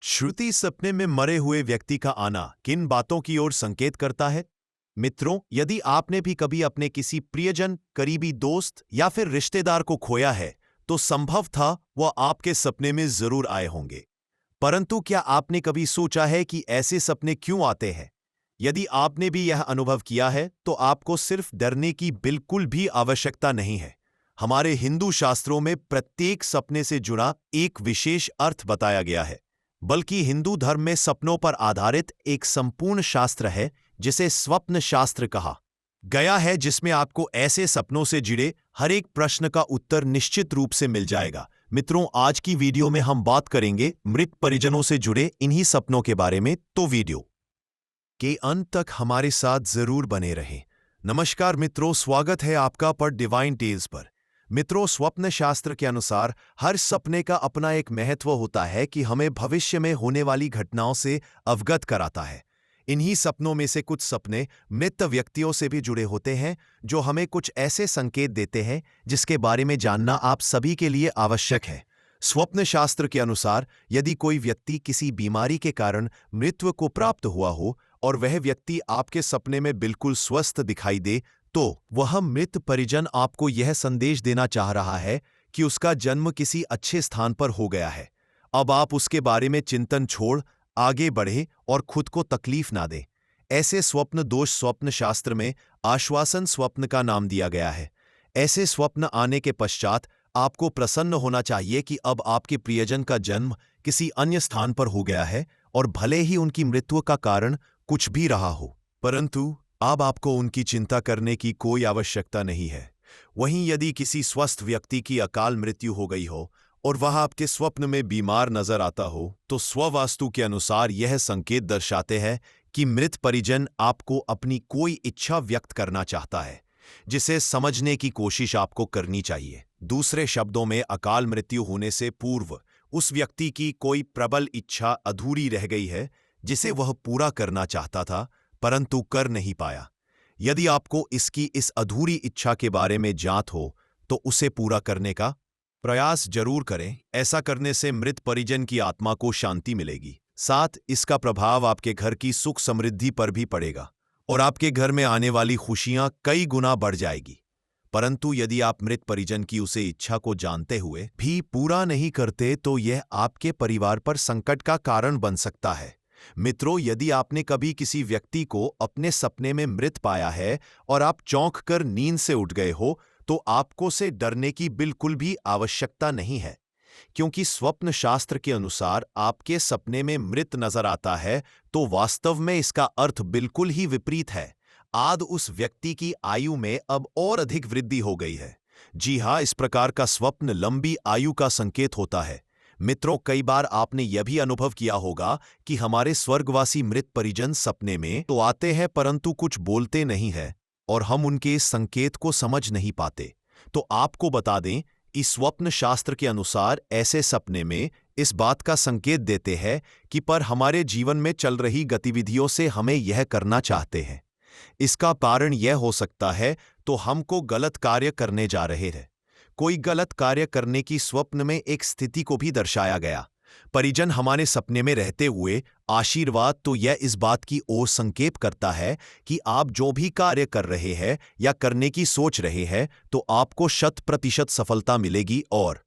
श्रुति सपने में मरे हुए व्यक्ति का आना किन बातों की ओर संकेत करता है? मित्रों, यदि आपने भी कभी अपने किसी प्रियजन, करीबी दोस्त या फिर रिश्तेदार को खोया है, तो संभव था वह आपके सपने में जरूर आए होंगे। परंतु क्या आपने कभी सोचा है कि ऐसे सपने क्यों आते हैं? यदि आपने भी यह अनुभव किया है, तो आपको सिर्फ डरने की बिल्कुल भी आवश्यकता नहीं है। हमारे हिंदू शास्त्रों में प्रत्येक सपने से जुड़ा एक विशेष अर्थ बताया गया है। बल्कि हिंदू धर्म में सपनों पर आधारित एक संपूर्ण शास्त्र है जिसे स्वप्न शास्त्र कहा गया है, जिसमें आपको ऐसे सपनों से जुड़े हर एक प्रश्न का उत्तर निश्चित रूप से मिल जाएगा। मित्रों, आज की वीडियो में हम बात करेंगे मृत परिजनों से जुड़े इन्हीं सपनों के बारे में, तो वीडियो के अंत तक हमारे साथ जरूर बने रहें। नमस्कार मित्रों, स्वागत है आपका पर डिवाइन टेल्स पर। मित्रों, स्वप्न शास्त्र के अनुसार हर सपने का अपना एक महत्व होता है कि हमें भविष्य में होने वाली घटनाओं से अवगत कराता है। इन्हीं सपनों में से कुछ सपने मृत व्यक्तियों से भी जुड़े होते हैं, जो हमें कुछ ऐसे संकेत देते हैं जिसके बारे में जानना आप सभी के लिए आवश्यक है। स्वप्न शास्त्र के अनुसार यदि कोई व्यक्ति किसी बीमारी के कारण मृत्यु को प्राप्त हुआ हो और वह व्यक्ति आपके सपने में बिल्कुल स्वस्थ दिखाई दे, तो वह मृत परिजन आपको यह संदेश देना चाह रहा है कि उसका जन्म किसी अच्छे स्थान पर हो गया है। अब आप उसके बारे में चिंतन छोड़ आगे बढ़ें और खुद को तकलीफ ना दें। ऐसे स्वप्न दोष स्वप्न शास्त्र में आश्वासन स्वप्न का नाम दिया गया है। ऐसे स्वप्न आने के पश्चात आपको प्रसन्न होना चाहिए कि अब आपके प्रियजन का जन्म किसी अन्य स्थान पर हो गया है, और भले ही उनकी मृत्यु का कारण कुछ भी रहा हो, परंतु अब आपको उनकी चिंता करने की कोई आवश्यकता नहीं है। वहीं यदि किसी स्वस्थ व्यक्ति की अकाल मृत्यु हो गई हो और वह आपके स्वप्न में बीमार नजर आता हो, तो स्ववास्तु के अनुसार यह संकेत दर्शाते हैं कि मृत परिजन आपको अपनी कोई इच्छा व्यक्त करना चाहता है, जिसे समझने की कोशिश आपको करनी चाहिए। दूसरे शब्दों में, अकाल मृत्यु होने से पूर्व उस व्यक्ति की कोई प्रबल इच्छा अधूरी रह गई है, जिसे वह पूरा करना चाहता था परंतु कर नहीं पाया। यदि आपको इसकी इस अधूरी इच्छा के बारे में जांच हो, तो उसे पूरा करने का प्रयास जरूर करें। ऐसा करने से मृत परिजन की आत्मा को शांति मिलेगी। साथ इसका प्रभाव आपके घर की सुख समृद्धि पर भी पड़ेगा और आपके घर में आने वाली खुशियां कई गुना बढ़ जाएगी। परंतु यदि आप मृत परिजन की उसे इच्छा को जानते हुए भी पूरा नहीं करते, तो यह आपके परिवार पर संकट का कारण बन सकता है। मित्रों, यदि आपने कभी किसी व्यक्ति को अपने सपने में मृत पाया है और आप चौंक कर नींद से उठ गए हो, तो आपको से डरने की बिल्कुल भी आवश्यकता नहीं है, क्योंकि स्वप्न शास्त्र के अनुसार आपके सपने में मृत नजर आता है तो वास्तव में इसका अर्थ बिल्कुल ही विपरीत है। आज उस व्यक्ति की आयु में अब और अधिक वृद्धि हो गई है। जी हाँ, इस प्रकार का स्वप्न लंबी आयु का संकेत होता है। मित्रों, कई बार आपने यह भी अनुभव किया होगा कि हमारे स्वर्गवासी मृत परिजन सपने में तो आते हैं परंतु कुछ बोलते नहीं है और हम उनके इस संकेत को समझ नहीं पाते। तो आपको बता दें, इस स्वप्न शास्त्र के अनुसार ऐसे सपने में इस बात का संकेत देते हैं कि पर हमारे जीवन में चल रही गतिविधियों से हमें यह करना चाहते हैं। इसका कारण यह हो सकता है तो हमको गलत कार्य करने जा रहे हैं। कोई गलत कार्य करने की स्वप्न में एक स्थिति को भी दर्शाया गया। परिजन हमारे सपने में रहते हुए आशीर्वाद, तो यह इस बात की ओर संकेत करता है कि आप जो भी कार्य कर रहे हैं या करने की सोच रहे हैं, तो आपको 100% सफलता मिलेगी। और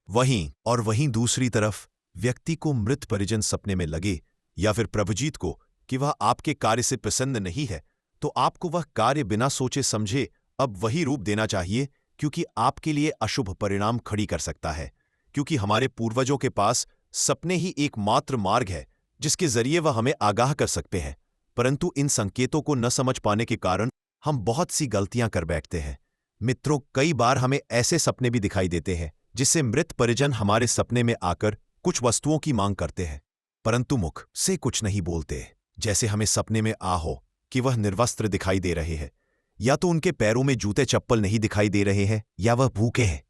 वहीं दूसरी तरफ व्यक्ति को मृत परिजन सपने में लगे या फिर प्रभुजीत को कि वह आपके कार्य से प्रसन्न नहीं है, तो आपको वह कार्य बिना सोचे समझे अब वही रूप देना चाहिए, क्योंकि आपके लिए अशुभ परिणाम खड़ी कर सकता है। क्योंकि हमारे पूर्वजों के पास सपने ही एकमात्र मार्ग है जिसके जरिए वह हमें आगाह कर सकते हैं, परंतु इन संकेतों को न समझ पाने के कारण हम बहुत सी गलतियां कर बैठते हैं। मित्रों, कई बार हमें ऐसे सपने भी दिखाई देते हैं जिससे मृत परिजन हमारे सपने में आकर कुछ वस्तुओं की मांग करते हैं, परंतु मुख से कुछ नहीं बोलते। जैसे हमें सपने में आ हो कि वह निर्वस्त्र दिखाई दे रहे हैं, या तो उनके पैरों में जूते चप्पल नहीं दिखाई दे रहे हैं, या वह भूखे हैं।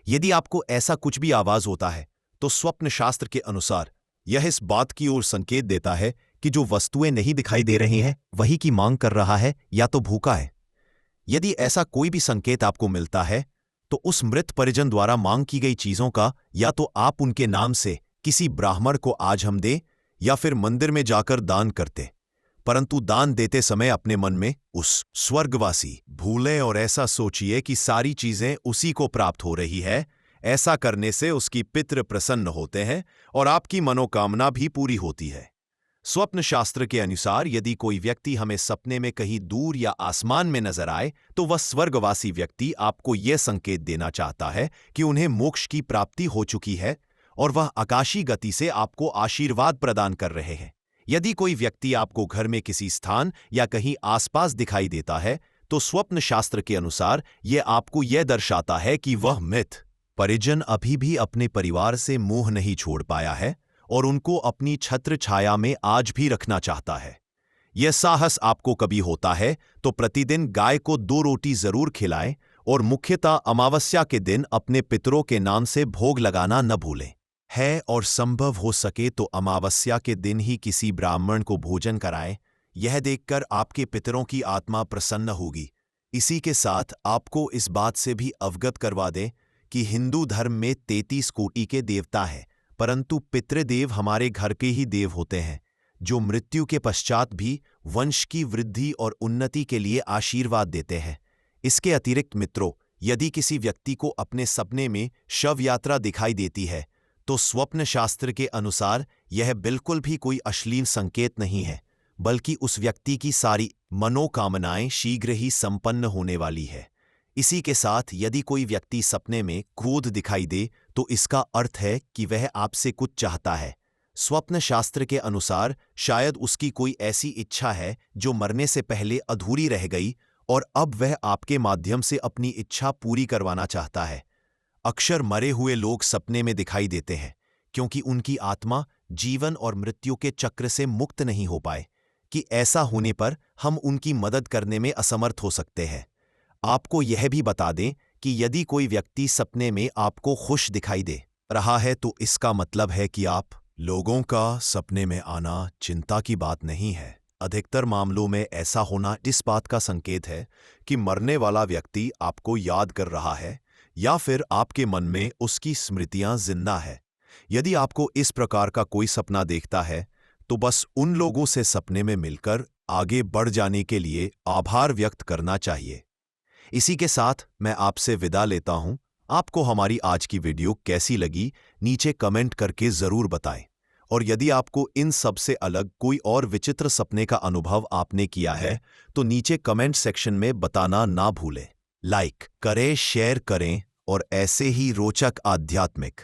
यदि आपको ऐसा कुछ भी आवाज होता है, तो स्वप्न शास्त्र के अनुसार यह इस बात की ओर संकेत देता है कि जो वस्तुएं नहीं दिखाई दे रही हैं वही की मांग कर रहा है या तो भूखा है। यदि ऐसा कोई भी संकेत आपको मिलता है, तो उस मृत परिजन द्वारा मांग की गई चीजों का या तो आप उनके नाम से किसी ब्राह्मण को आज हम दें, या फिर मंदिर में जाकर दान करते, परंतु दान देते समय अपने मन में उस स्वर्गवासी भूलें और ऐसा सोचिए कि सारी चीजें उसी को प्राप्त हो रही है। ऐसा करने से उसकी पितृ प्रसन्न होते हैं और आपकी मनोकामना भी पूरी होती है। स्वप्न शास्त्र के अनुसार यदि कोई व्यक्ति हमें सपने में कहीं दूर या आसमान में नजर आए तो वह स्वर्गवासी व्यक्ति आपको यह संकेत देना चाहता है कि उन्हें मोक्ष की प्राप्ति हो चुकी है और वह आकाशीय गति से आपको आशीर्वाद प्रदान कर रहे हैं। यदि कोई व्यक्ति आपको घर में किसी स्थान या कहीं आसपास दिखाई देता है तो स्वप्न शास्त्र के अनुसार यह आपको यह दर्शाता है कि वह मृत परिजन अभी भी अपने परिवार से मोह नहीं छोड़ पाया है और उनको अपनी छत्र छाया में आज भी रखना चाहता है। यह साहस आपको कभी होता है तो प्रतिदिन गाय को 2 रोटी जरूर खिलाएं और मुख्यतः अमावस्या के दिन अपने पितरों के नाम से भोग लगाना न भूलें। है और संभव हो सके तो अमावस्या के दिन ही किसी ब्राह्मण को भोजन कराएं। यह देखकर आपके पितरों की आत्मा प्रसन्न होगी। इसी के साथ आपको इस बात से भी अवगत करवा दें कि हिंदू धर्म में 33 कोटि के देवता हैं, परंतु पितृदेव हमारे घर के ही देव होते हैं, जो मृत्यु के पश्चात भी वंश की वृद्धि और उन्नति के लिए आशीर्वाद देते हैं। इसके अतिरिक्त मित्रों, यदि किसी व्यक्ति को अपने सपने में शव यात्रा दिखाई देती है तो स्वप्न शास्त्र के अनुसार यह बिल्कुल भी कोई अश्लील संकेत नहीं है, बल्कि उस व्यक्ति की सारी मनोकामनाएं शीघ्र ही संपन्न होने वाली है। इसी के साथ यदि कोई व्यक्ति सपने में क्रोध दिखाई दे तो इसका अर्थ है कि वह आपसे कुछ चाहता है। स्वप्न शास्त्र के अनुसार शायद उसकी कोई ऐसी इच्छा है जो मरने से पहले अधूरी रह गई और अब वह आपके माध्यम से अपनी इच्छा पूरी करवाना चाहता है। अक्सर मरे हुए लोग सपने में दिखाई देते हैं क्योंकि उनकी आत्मा जीवन और मृत्यु के चक्र से मुक्त नहीं हो पाए कि ऐसा होने पर हम उनकी मदद करने में असमर्थ हो सकते हैं। आपको यह भी बता दें कि यदि कोई व्यक्ति सपने में आपको खुश दिखाई दे रहा है तो इसका मतलब है कि आप लोगों का सपने में आना चिंता की बात नहीं है। अधिकतर मामलों में ऐसा होना इस बात का संकेत है कि मरने वाला व्यक्ति आपको याद कर रहा है या फिर आपके मन में उसकी स्मृतियां जिंदा है। यदि आपको इस प्रकार का कोई सपना देखता है तो बस उन लोगों से सपने में मिलकर आगे बढ़ जाने के लिए आभार व्यक्त करना चाहिए। इसी के साथ मैं आपसे विदा लेता हूं। आपको हमारी आज की वीडियो कैसी लगी नीचे कमेंट करके जरूर बताएं और यदि आपको इन सब से अलग कोई और विचित्र सपने का अनुभव आपने किया है तो नीचे कमेंट सेक्शन में बताना ना भूलें। लाइक करें, शेयर करें और ऐसे ही रोचक आध्यात्मिक